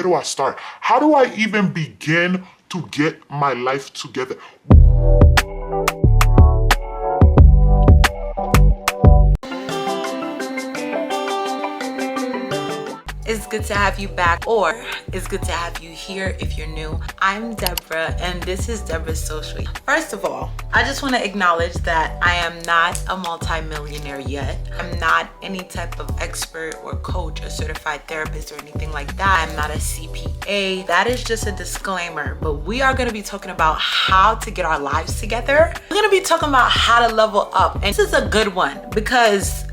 where do I start? How do I even begin to get my life together? It's good to have you back, or it's good to have you here if you're new. I'm Deborah, and this is Deborah's Social. First of all, I just want to acknowledge that I am not a multi-millionaire yet. I'm not any type of expert or coach or certified therapist or anything like that. I'm not a CPA. That is just a disclaimer, but we are going to be talking about how to get our lives together. We're going to be talking about how to level up, and this is a good one because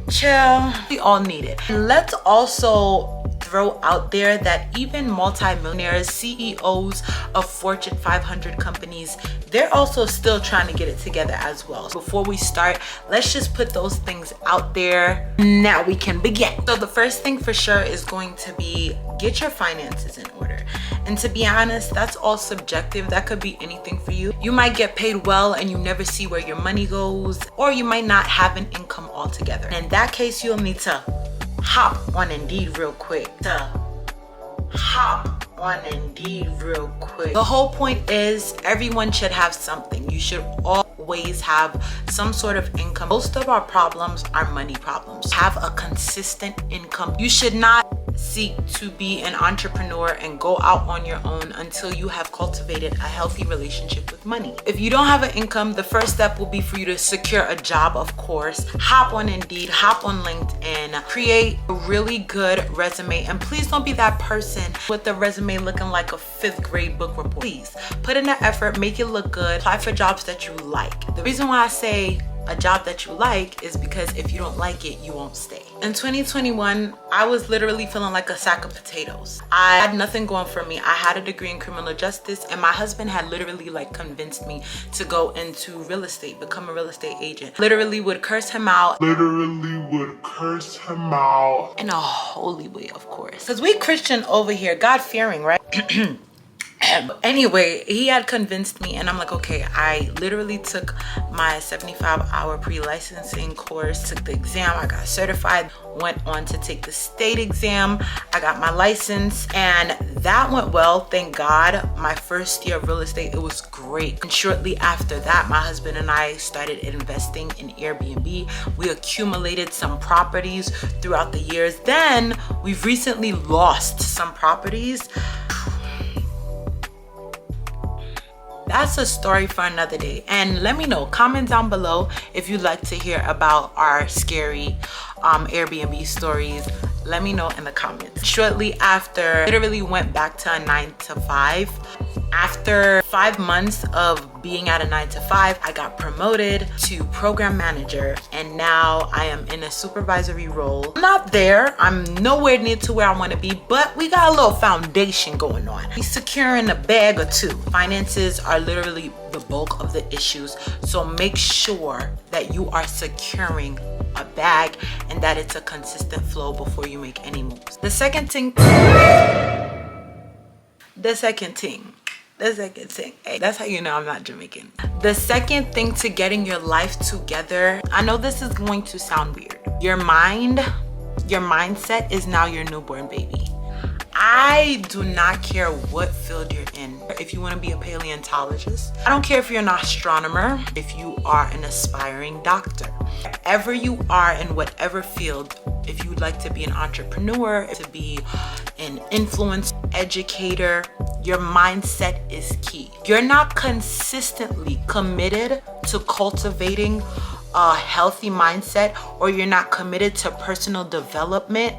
chill, we all need it. And let's also throw out there that even multi-millionaires, CEOs of Fortune 500 companies, they're also still trying to get it together as well. So before we start, let's just put those things out there. Now we can begin. So the first thing for sure is going to be get your finances in order. And to be honest, that's all subjective. That could be anything for you. You might get paid well and you never see where your money goes, or you might not have an income altogether. In that case, you'll need to hop on Indeed real quick. The whole point is everyone should have something. You should always have some sort of income. Most of our problems are money problems. Have a consistent income. You should not seek to be an entrepreneur and go out on your own until you have cultivated a healthy relationship with money. If you don't have an income, the first step will be for you to secure a job, of course. Hop on Indeed, hop on LinkedIn, create a really good resume, and please don't be that person with the resume looking like a 5th grade book report. Please put in the effort, make it look good, apply for jobs that you like. The reason why I say a job that you like is because if you don't like it, you won't stay. In 2021, I was literally feeling like a sack of potatoes. I had nothing going for me. I had a degree in criminal justice, and my husband had literally convinced me to go into real estate, become a real estate agent. Literally would curse him out. In a holy way, of course. Because we Christian over here, God-fearing, right? Anyway, he had convinced me, and I'm like, okay. I literally took my 75-hour pre-licensing course, took the exam, I got certified, went on to take the state exam, I got my license, and that went well, thank God. My first year of real estate, it was great. And shortly after that, my husband and I started investing in Airbnb. We accumulated some properties throughout the years. Then we've recently lost some properties. That's a story for another day. And let me know, comment down below if you'd like to hear about our scary Airbnb stories. Let me know in the comments. Shortly after, literally went back to a 9-to-5. After 5 months of being at a 9-to-5, I got promoted to program manager, and now I am in a supervisory role. I'm not there, I'm nowhere near to where I want to be, but we got a little foundation going on. We securing a bag or two. Finances are literally the bulk of the issues, so make sure that you are securing a bag and that it's a consistent flow before you make any moves. The second thing, hey, that's how you know I'm not Jamaican. The second thing to getting your life together, I know this is going to sound weird. Your mindset is now your newborn baby. I do not care what field you're in. If you want to be a paleontologist, I don't care if you're an astronomer, if you are an aspiring doctor. Wherever you are in whatever field, if you would like to be an entrepreneur, to be an influencer, educator, your mindset is key. You're not consistently committed to cultivating a healthy mindset, or you're not committed to personal development,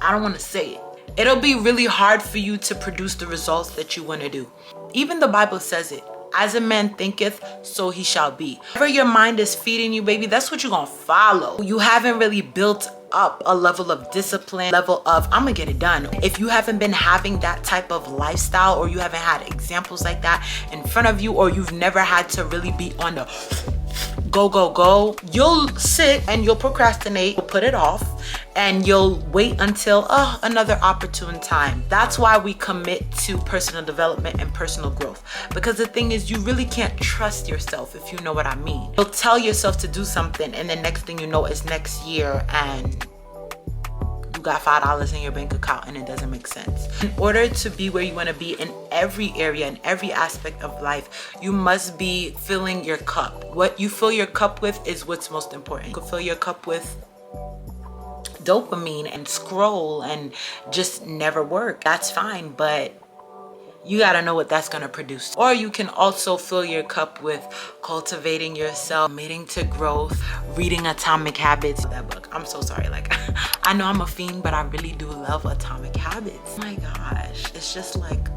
I don't want to say it. It'll be really hard for you to produce the results that you want to do. Even the Bible says it. As a man thinketh, so he shall be. Whatever your mind is feeding you, baby, that's what you're gonna follow. You haven't really built up a level of discipline, level of I'm gonna get it done. If you haven't been having that type of lifestyle, or you haven't had examples like that in front of you, or you've never had to really be on the go, you'll sit and you'll procrastinate, you'll put it off, and you'll wait until another opportune time. That's why we commit to personal development and personal growth, because the thing is, you really can't trust yourself, if you know what I mean. You'll tell yourself to do something, and the next thing you know is next year, and you got $5 in your bank account and it doesn't make sense. In order to be where you want to be in every area, in every aspect of life, you must be filling your cup. What you fill your cup with is what's most important. You can fill your cup with dopamine and scroll and just never work. That's fine, but you got to know what that's going to produce. Or you can also fill your cup with cultivating yourself, committing to growth, reading Atomic Habits. That book, I'm so sorry. Like, I know I'm a fiend, but I really do love Atomic Habits. Oh my gosh, it's just like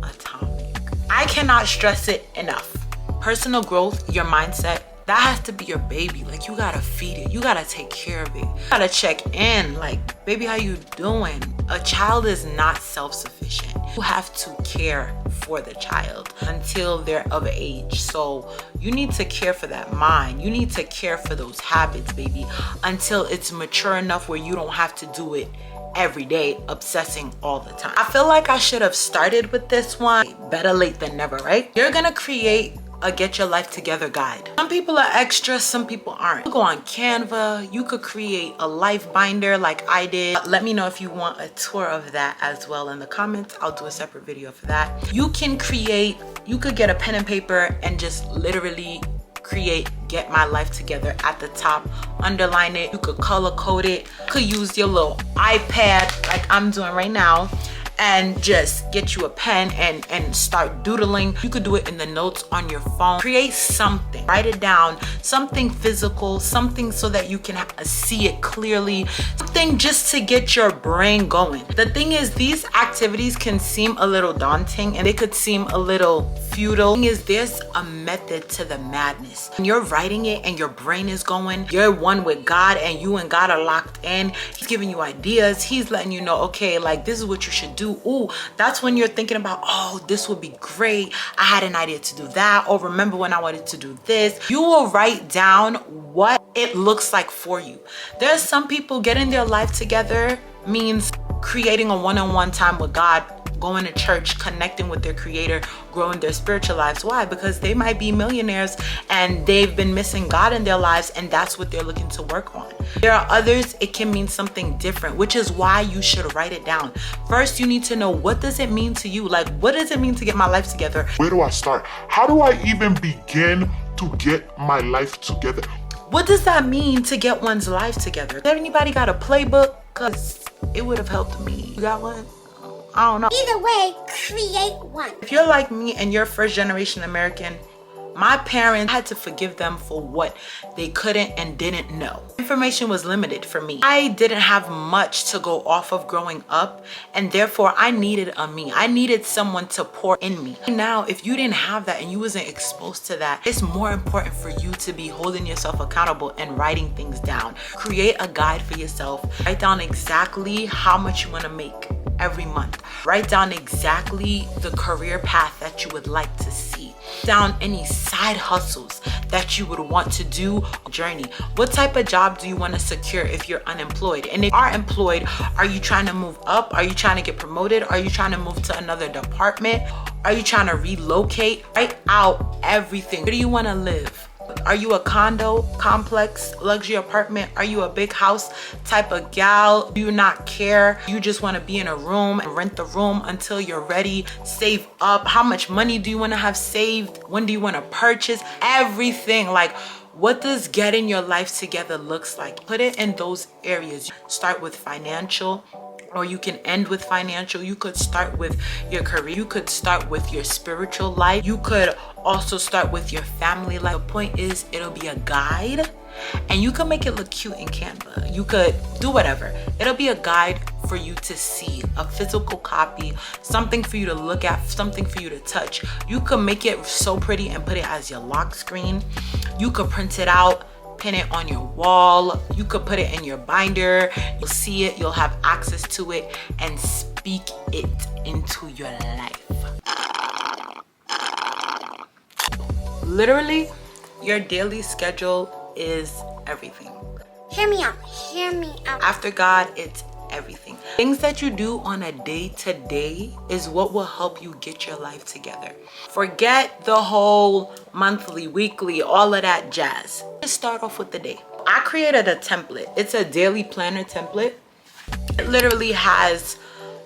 atomic. I cannot stress it enough. Personal growth, your mindset, that has to be your baby. Like, you gotta feed it, you gotta take care of it, you gotta check in, like, baby, how you doing? A child is not self-sufficient. You have to care for the child until they're of age. So you need to care for that mind, you need to care for those habits, baby, until it's mature enough where you don't have to do it every day, obsessing all the time. I feel like I should have started with this one. Better late than never, right? You're gonna create a get your life together guide. Some people are extra, some people aren't. You go on Canva, you could create a life binder like I did. Let me know if you want a tour of that as well in the comments. I'll do a separate video for that. You can create, you could get a pen and paper and just literally create get my life together at the top, underline it. You could color code it. You could use your little iPad like I'm doing right now and just get you a pen and start doodling. You could do it in the notes on your phone. Create something, write it down, something physical, something so that you can see it clearly, something just to get your brain going. The thing is, these activities can seem a little daunting and they could seem a little futile. The thing is, there's a method to the madness. When you're writing it and your brain is going, you're one with God and you and God are locked in. He's giving you ideas. He's letting you know, okay, like, this is what you should do. Ooh, that's when you're thinking about, oh, this would be great. I had an idea to do that. Or remember when I wanted to do this. You will write down what it looks like for you. There's some people getting their life together means creating a one-on-one time with God, going to church, connecting with their creator, growing their spiritual lives. Why? Because they might be millionaires and they've been missing God in their lives, and that's what they're looking to work on. There are others, it can mean something different, which is why you should write it down. First, you need to know, what does it mean to you? Like, what does it mean to get my life together? Where do I start? How do I even begin to get my life together? What does that mean to get one's life together? Does anybody got a playbook? Because it would have helped me. You got one? I don't know. Either way, create one. If you're like me and you're first generation American, my parents had to forgive them for what they couldn't and didn't know. Information was limited for me. I didn't have much to go off of growing up, and therefore I needed a me. I needed someone to pour in me. Now, if you didn't have that and you wasn't exposed to that, it's more important for you to be holding yourself accountable and writing things down. Create a guide for yourself. Write down exactly how much you want to make every month. Write down exactly the career path that you would like to see. Down any side hustles that you would want to do. Journey. What type of job do you want to secure if you're unemployed? And if you are employed, are you trying to move up? Are you trying to get promoted? Are you trying to move to another department? Are you trying to relocate? Write out everything. Where do you want to live? Are you a condo, complex, luxury apartment? Are you a big house type of gal? Do you not care? You just want to be in a room and rent the room until you're ready? Save up. How much money do you want to have saved? When do you want to purchase? Everything. Like, what does getting your life together looks like? Put it in those areas. Start with financial, or you can end with financial. You could start with your career. You could start with your spiritual life. You could also start with your family life. The point is, it'll be a guide, and you can make it look cute in Canva. You could do whatever. It'll be a guide for you to see, a physical copy, something for you to look at, something for you to touch. You could make it so pretty and put it as your lock screen. You could print it out, pin it on your wall. You could put it in your binder. You'll see it, you'll have access to it, and speak it into your life. Literally, your daily schedule is everything. Hear me out. Hear me out. After God, it's everything. Things that you do on a day-to-day is what will help you get your life together. Forget the whole monthly, weekly, all of that jazz. Just start off with the day. I created a template. It's a daily planner template. It literally has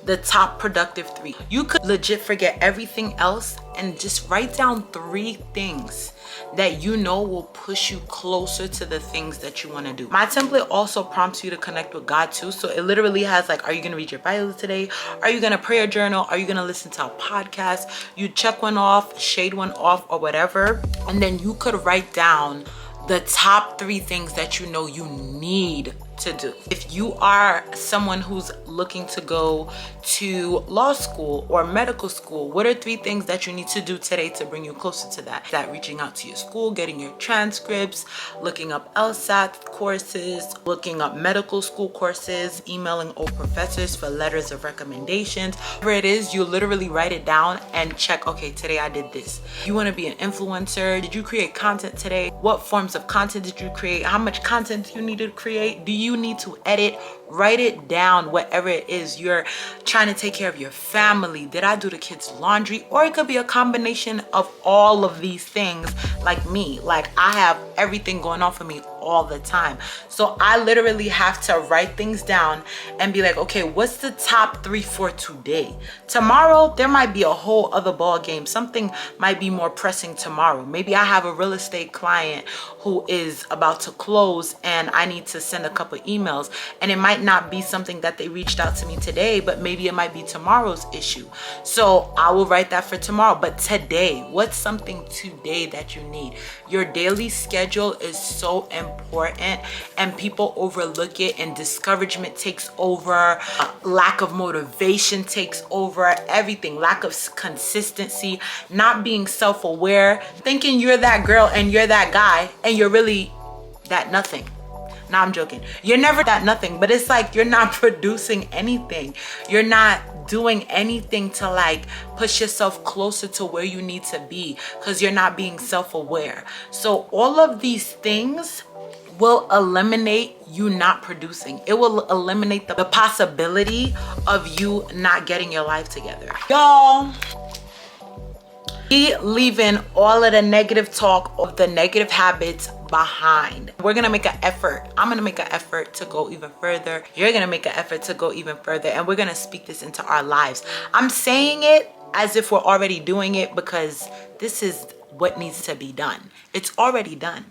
the top productive 3. You could legit forget everything else and just write down 3 things that you know will push you closer to the things that you want to do. My template also prompts you to connect with God too. So it literally has like, are you going to read your Bible today? Are you going to prayer journal? Are you going to listen to a podcast? You check one off, shade one off, or whatever. And then you could write down the top 3 things that you know you need to do. If you are someone who's looking to go to law school or medical school, what are 3 things that you need to do today to bring you closer to that? That reaching out to your school, getting your transcripts, looking up LSAT courses, looking up medical school courses, emailing old professors for letters of recommendations. Whatever it is, you literally write it down and check, okay, today I did this. You want to be an influencer? Did you create content today? What forms of content did you create? How much content do you need to create? Do you need to edit? Write it down. Whatever it is, you're trying to take care of your family. Did I do the kids' laundry? Or it could be a combination of all of these things, like me. Like, I have everything going on for me all the time. So I literally have to write things down and be like, okay, what's the top 3 for today? Tomorrow, there might be a whole other ball game. Something might be more pressing tomorrow. Maybe I have a real estate client who is about to close and I need to send a couple emails, and it might not be something that they reached out to me today, but maybe it might be tomorrow's issue. So I will write that for tomorrow. But today, what's something today that you need? Your daily schedule is so important, and people overlook it, and discouragement takes over, lack of motivation takes over, everything, lack of consistency, not being self-aware, thinking you're that girl and you're that guy and you're really that nothing. Nah, I'm joking. You're never that nothing, but it's like you're not producing anything. You're not doing anything to like push yourself closer to where you need to be because you're not being self-aware. So all of these things will eliminate you not producing. It will eliminate the possibility of you not getting your life together. Y'all, be leaving all of the negative talk, of the negative habits behind. We're gonna make an effort. I'm gonna make an effort to go even further. You're gonna make an effort to go even further, and we're gonna speak this into our lives. I'm saying it as if we're already doing it because this is what needs to be done. It's already done.